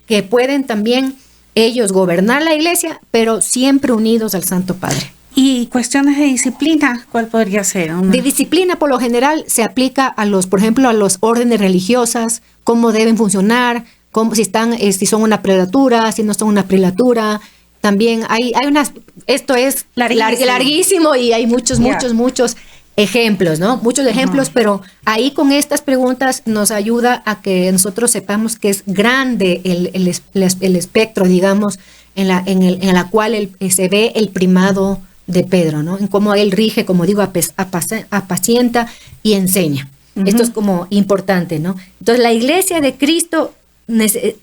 que pueden también ellos gobernar la Iglesia, pero siempre unidos al Santo Padre. ¿Y cuestiones de disciplina? ¿Cuál podría ser? De disciplina, por lo general, se aplica por ejemplo, a los órdenes religiosas, cómo deben funcionar, si son una prelatura, si no son una prelatura. También hay esto es larguísimo y hay muchos ejemplos, ¿no? Muchos ejemplos, pero ahí con estas preguntas nos ayuda a que nosotros sepamos que es grande el espectro, digamos, en la cual se ve el primado de Pedro, ¿no? En cómo él rige, como digo, apacienta y enseña. Esto es como importante, ¿no? Entonces, la Iglesia de Cristo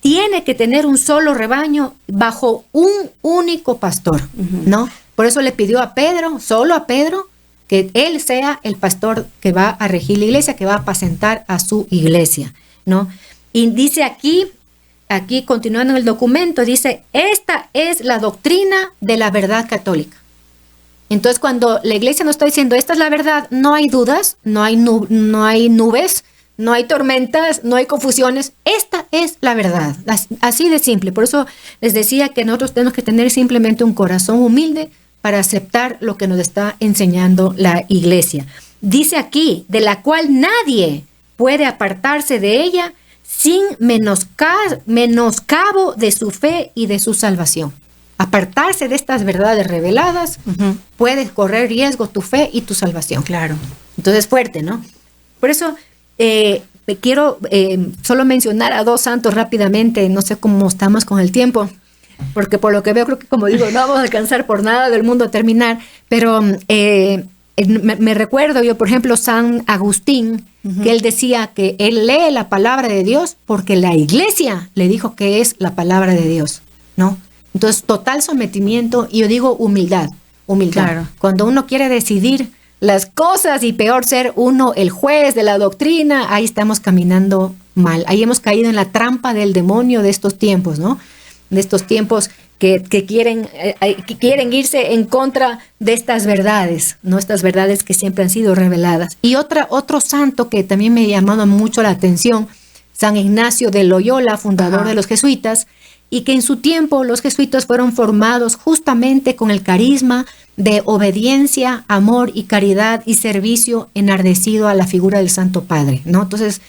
tiene que tener un solo rebaño bajo un único pastor, ¿no? Por eso le pidió solo a Pedro, que él sea el pastor que va a regir la iglesia, que va a apacentar a su iglesia, ¿no? Y dice aquí continuando en el documento, dice, esta es la doctrina de la verdad católica. Entonces, cuando la iglesia nos está diciendo, esta es la verdad, no hay dudas, no hay nubes, no hay tormentas, no hay confusiones. Esta es la verdad, así de simple. Por eso les decía que nosotros tenemos que tener simplemente un corazón humilde para aceptar lo que nos está enseñando la iglesia. Dice aquí, de la cual nadie puede apartarse de ella sin menoscabo de su fe y de su salvación. Apartarse de estas verdades reveladas, puede correr riesgo tu fe y tu salvación. Claro. Entonces, fuerte, ¿no? Por eso quiero solo mencionar a 2 santos rápidamente. No sé cómo estamos con el tiempo, porque por lo que veo, creo que, como digo, no vamos a alcanzar por nada del mundo a terminar, pero me recuerdo yo, por ejemplo, San Agustín, que él decía que él lee la palabra de Dios porque la iglesia le dijo que es la palabra de Dios, ¿no? Entonces, total sometimiento, y yo digo humildad. Claro. Cuando uno quiere decidir las cosas y peor ser uno el juez de la doctrina, ahí estamos caminando mal. Ahí hemos caído en la trampa del demonio de estos tiempos, ¿no? De estos tiempos que quieren irse en contra de estas verdades, ¿no? Estas verdades que siempre han sido reveladas. Y otro santo que también me ha llamado mucho la atención, San Ignacio de Loyola, fundador de los jesuitas, y que en su tiempo los jesuitas fueron formados justamente con el carisma de obediencia, amor y caridad y servicio enardecido a la figura del Santo Padre, ¿no? Entonces,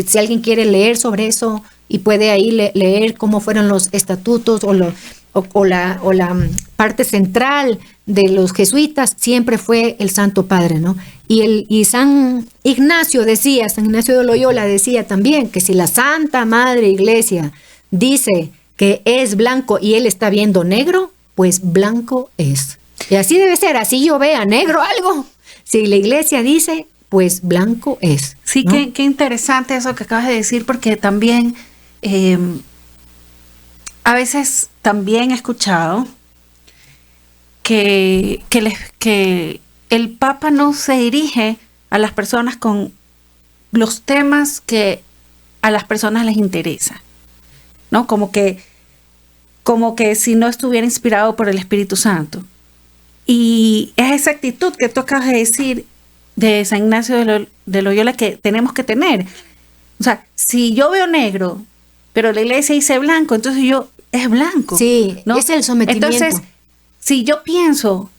si alguien quiere leer sobre eso y puede ahí leer cómo fueron los estatutos o la parte central de los jesuitas, siempre fue el Santo Padre, ¿no? Y San Ignacio de Loyola decía también que si la Santa Madre Iglesia dice que es blanco y él está viendo negro, pues blanco es. Y así debe ser, así yo vea negro algo. Si la iglesia dice, pues blanco es. Sí, ¿no? qué interesante eso que acabas de decir, porque también a veces también he escuchado que el Papa no se dirige a las personas con los temas que a las personas les interesa, ¿no? Como que si no estuviera inspirado por el Espíritu Santo. Y es esa actitud que tú acabas de decir de San Ignacio de Loyola que tenemos que tener. O sea, si yo veo negro, pero la iglesia dice blanco, entonces es blanco. Sí, ¿no? es el sometimiento. Entonces, si yo pienso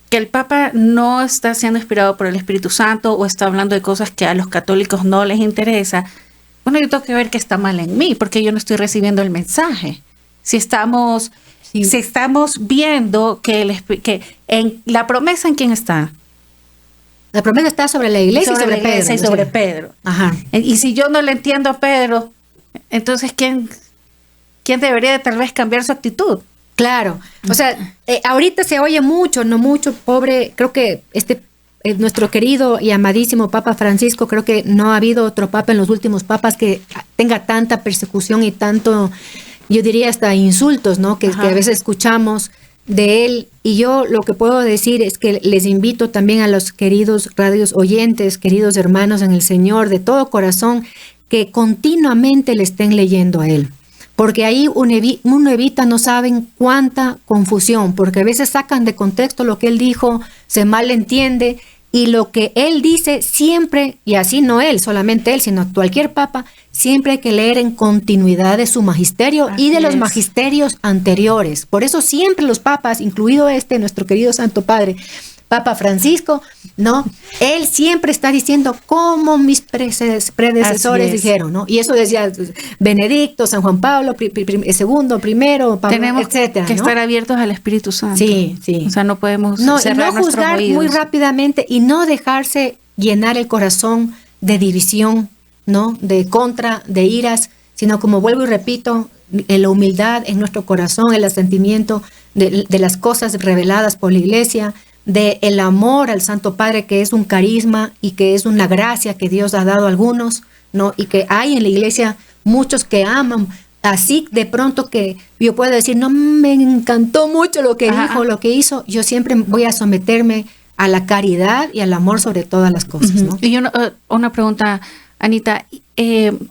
que el Papa no está siendo inspirado por el Espíritu Santo o está hablando de cosas que a los católicos no les interesa, bueno, yo tengo que ver que está mal en mí, porque yo no estoy recibiendo el mensaje. Si estamos viendo que en la promesa, ¿en quién está? La promesa está sobre la iglesia y sobre Pedro. Y sobre Pedro. Ajá. Y si yo no le entiendo a Pedro, entonces ¿quién debería de tal vez cambiar su actitud? Claro. O sea, ahorita se oye mucho, no mucho, pobre, creo que nuestro querido y amadísimo Papa Francisco, creo que no ha habido otro papa en los últimos papas que tenga tanta persecución y tanto, yo diría hasta insultos, ¿no? Que a veces escuchamos de él. Y yo lo que puedo decir es que les invito también a los queridos radios oyentes, queridos hermanos en el Señor, de todo corazón, que continuamente le estén leyendo a él. Porque ahí uno evita, no saben cuánta confusión, porque a veces sacan de contexto lo que él dijo, se malentiende, y lo que él dice siempre, y así no él, solamente él, sino cualquier papa, siempre hay que leer en continuidad de su magisterio y de los magisterios anteriores. Por eso siempre los papas, incluido nuestro querido Santo Padre, Papa Francisco, ¿no? Él siempre está diciendo como mis predecesores dijeron, ¿no? Y eso decía Benedicto, San Juan Pablo, segundo, primero, Pablo, tenemos etcétera, que ¿no? estar abiertos al Espíritu Santo. Sí, sí. O sea, no podemos cerrar no juzgar muy rápidamente y no dejarse llenar el corazón de división, ¿no? De iras, sino como vuelvo y repito, en la humildad en nuestro corazón, el asentimiento de las cosas reveladas por la iglesia, de el amor al Santo Padre, que es un carisma y que es una gracia que Dios ha dado a algunos, ¿no? Y que hay en la iglesia muchos que aman, así de pronto que yo puedo decir, no, me encantó mucho lo que dijo, lo que hizo, yo siempre voy a someterme a la caridad y al amor sobre todas las cosas, ¿no? Y una pregunta, Anita,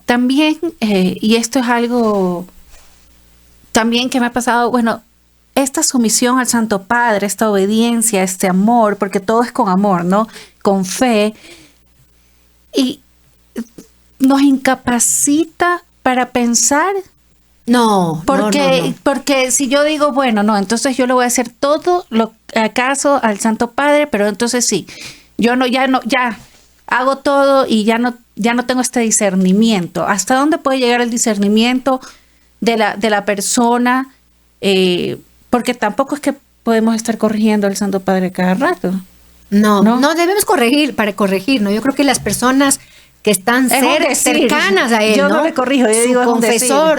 también, y esto es algo también que me ha pasado, bueno, esta sumisión al Santo Padre, esta obediencia, este amor, porque todo es con amor, ¿no? Con fe. Y nos incapacita para pensar. No, porque si yo digo, bueno, no, entonces yo le voy a hacer todo lo acaso al Santo Padre, pero entonces sí, ya hago todo y ya no tengo este discernimiento. ¿Hasta dónde puede llegar el discernimiento de la persona? Porque tampoco es que podemos estar corrigiendo al Santo Padre cada rato. No debemos corregir, ¿no? Yo creo que las personas que están cercanas a él, yo no le corrijo, yo digo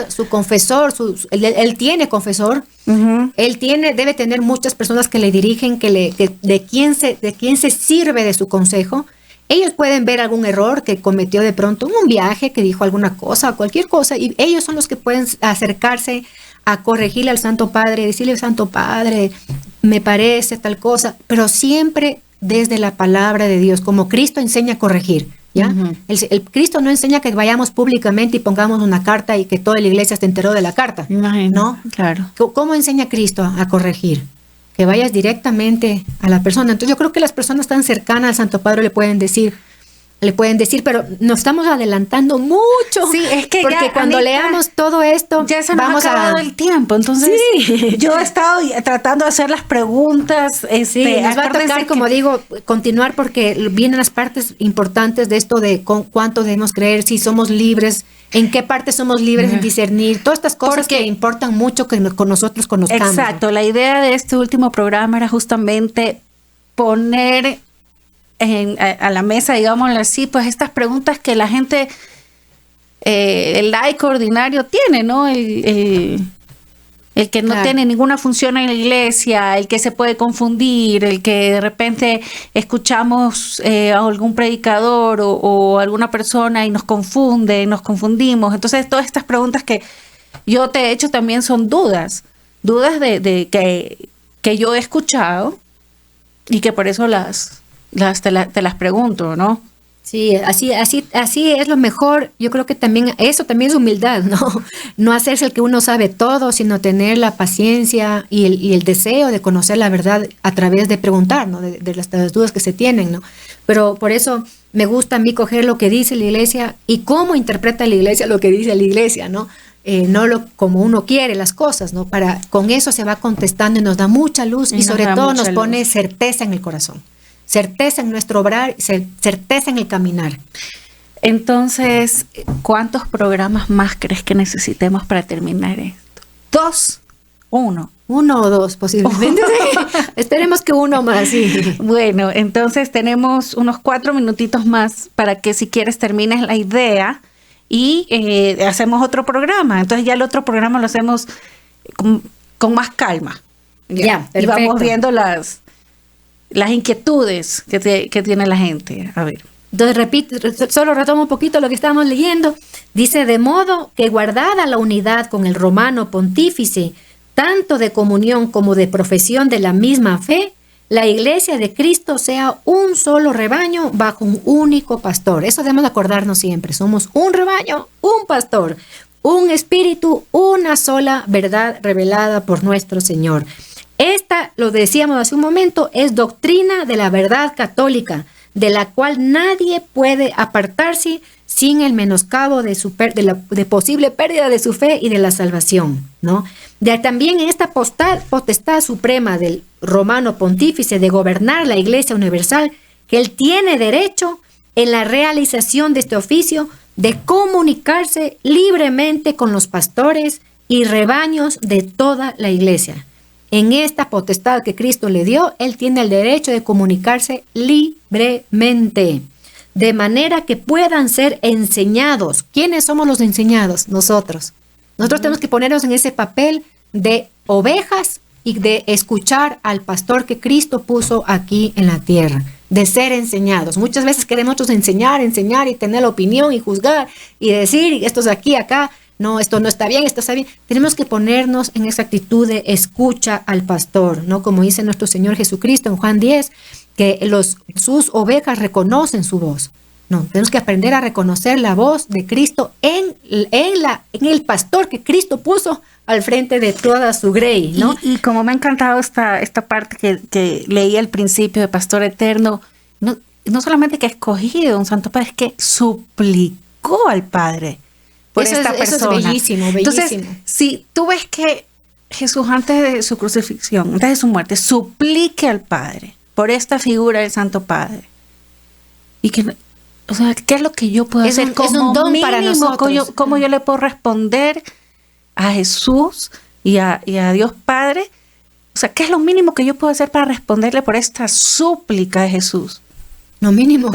su confesor, él tiene confesor, él debe tener muchas personas que le dirigen, de quién se sirve de su consejo. Ellos pueden ver algún error que cometió de pronto en un viaje, que dijo alguna cosa, cualquier cosa, y ellos son los que pueden acercarse a corregirle al Santo Padre, decirle, Santo Padre, me parece tal cosa, pero siempre desde la palabra de Dios, como Cristo enseña a corregir, ¿ya? El Cristo no enseña que vayamos públicamente y pongamos una carta y que toda la iglesia se enteró de la carta, ¿no? Claro. ¿Cómo enseña Cristo a corregir? Que vayas directamente a la persona. Entonces yo creo que las personas tan cercanas al Santo Padre le pueden decir, pero nos estamos adelantando mucho. Sí, es que porque cuando Anita, leamos todo esto, ya se nos ha acabado el tiempo. Entonces, yo he estado tratando de hacer las preguntas. Nos va a tocar, como digo, continuar porque vienen las partes importantes de esto de cuánto debemos creer, si somos libres, en qué parte somos libres en discernir, todas estas cosas que importan mucho que con nosotros conozcamos. Exacto, la idea de este último programa era justamente poner a la mesa, digámoslo así, pues estas preguntas que la gente, el laico ordinario tiene, ¿no? el que no Claro. tiene ninguna función en la iglesia, el que se puede confundir, el que de repente escuchamos a algún predicador o alguna persona y nos confunde, nos confundimos. Entonces, todas estas preguntas que yo te he hecho también son dudas de que yo he escuchado y que por eso te las pregunto, ¿no? Sí, así es lo mejor. Yo creo que también eso también es humildad, ¿no? No hacerse el que uno sabe todo, sino tener la paciencia y el deseo de conocer la verdad a través de preguntar, ¿no? De las dudas que se tienen, ¿no? Pero por eso me gusta a mí coger lo que dice la iglesia y cómo interpreta la iglesia lo que dice la iglesia, ¿no? Como uno quiere las cosas, ¿no? Con eso se va contestando y nos da mucha luz y sobre todo nos pone certeza en el corazón. Certeza en nuestro obrar, certeza en el caminar. Entonces, ¿cuántos programas más crees que necesitemos para terminar esto? 2, 1. 1 o 2 posiblemente. Esperemos que 1 más, sí. Bueno, entonces tenemos unos 4 minutitos más para que si quieres termines la idea y hacemos otro programa. Entonces ya el otro programa lo hacemos con más calma. Ya, y perfecto. vamos viendo las inquietudes que tiene la gente. A ver. Entonces, repito, solo retomo un poquito lo que estábamos leyendo. Dice, de modo que guardada la unidad con el romano pontífice, tanto de comunión como de profesión de la misma fe, la iglesia de Cristo sea un solo rebaño bajo un único pastor. Eso debemos acordarnos siempre. Somos un rebaño, un pastor, un espíritu, una sola verdad revelada por nuestro Señor. Esta, lo decíamos hace un momento, es doctrina de la verdad católica, de la cual nadie puede apartarse sin el menoscabo de posible pérdida de su fe y de la salvación, ¿no? También en esta potestad suprema del romano pontífice de gobernar la Iglesia universal, que él tiene derecho en la realización de este oficio de comunicarse libremente con los pastores y rebaños de toda la Iglesia. En esta potestad que Cristo le dio, él tiene el derecho de comunicarse libremente, de manera que puedan ser enseñados. ¿Quiénes somos los enseñados? Nosotros. Nosotros tenemos que ponernos en ese papel de ovejas y de escuchar al pastor que Cristo puso aquí en la tierra, de ser enseñados. Muchas veces queremos nosotros enseñar y tener la opinión y juzgar y decir, esto es aquí, acá. No, esto no está bien, esto está bien. Tenemos que ponernos en esa actitud de escucha al pastor, ¿no? Como dice nuestro Señor Jesucristo en Juan 10, que sus ovejas reconocen su voz. No, tenemos que aprender a reconocer la voz de Cristo en el pastor que Cristo puso al frente de toda su grey, ¿no? Y como me ha encantado esta parte que leí al principio de Pastor Eterno, no solamente que ha escogido un santo padre, es que suplicó al Padre por esta persona. Eso es bellísimo, bellísimo. Entonces, si tú ves que Jesús antes de su crucifixión, antes de su muerte, suplique al Padre por esta figura del Santo Padre. Y que, o sea, ¿qué es lo que yo puedo hacer como es un don mínimo? para nosotros. ¿Cómo yo le puedo responder a Jesús y a Dios Padre? O sea, ¿qué es lo mínimo que yo puedo hacer para responderle por esta súplica de Jesús? Lo mínimo.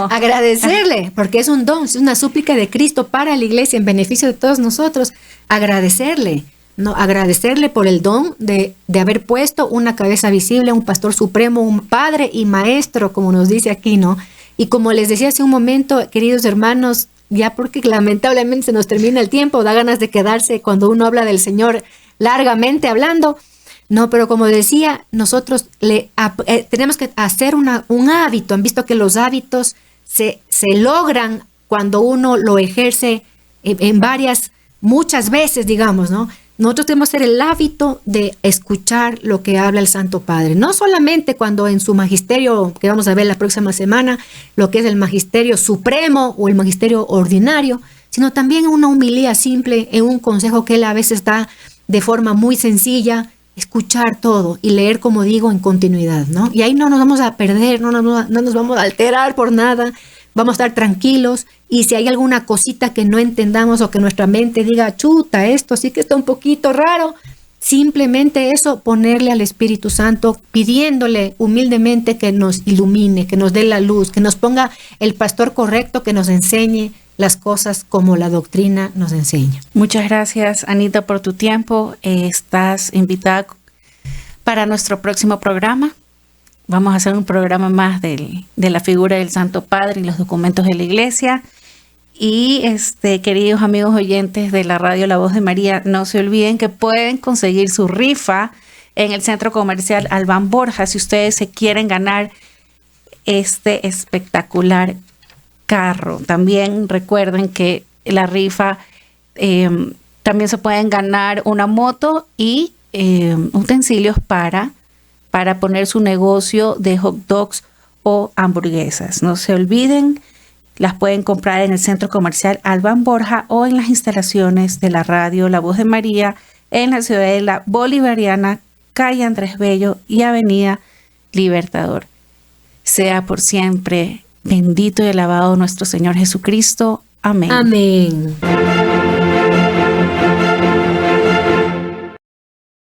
Agradecerle, porque es un don, es una súplica de Cristo para la iglesia en beneficio de todos nosotros. Agradecerle, ¿no? Agradecerle por el don de haber puesto una cabeza visible, un pastor supremo, un padre y maestro, como nos dice aquí, ¿no? Y como les decía hace un momento, queridos hermanos, ya porque lamentablemente se nos termina el tiempo, da ganas de quedarse cuando uno habla del Señor largamente hablando. No, pero como decía, nosotros tenemos que hacer un hábito. Han visto que los hábitos se logran cuando uno lo ejerce muchas veces, digamos, ¿no? Nosotros tenemos que hacer el hábito de escuchar lo que habla el Santo Padre. No solamente cuando en su magisterio, que vamos a ver la próxima semana, lo que es el magisterio supremo o el magisterio ordinario, sino también en una homilía simple, en un consejo que él a veces da de forma muy sencilla, escuchar todo y leer, como digo, en continuidad, ¿no? Y ahí no nos vamos a perder, no nos vamos a alterar por nada, vamos a estar tranquilos, y si hay alguna cosita que no entendamos o que nuestra mente diga, chuta, esto sí que está un poquito raro, simplemente eso, ponerle al Espíritu Santo, pidiéndole humildemente que nos ilumine, que nos dé la luz, que nos ponga el pastor correcto, que nos enseñe las cosas como la doctrina nos enseña. Muchas gracias, Anita, por tu tiempo. Estás invitada para nuestro próximo programa. Vamos a hacer un programa más de la figura del Santo Padre y los documentos de la Iglesia. Y queridos amigos oyentes de la radio La Voz de María, no se olviden que pueden conseguir su rifa en el Centro Comercial Albán Borja si ustedes se quieren ganar este espectacular carro. También recuerden que la rifa también se pueden ganar una moto y utensilios para poner su negocio de hot dogs o hamburguesas. No se olviden, las pueden comprar en el Centro Comercial Albán Borja o en las instalaciones de la radio La Voz de María en la Ciudadela Bolivariana, calle Andrés Bello y avenida Libertador. Sea por siempre bendito y alabado nuestro Señor Jesucristo. Amén. Amén.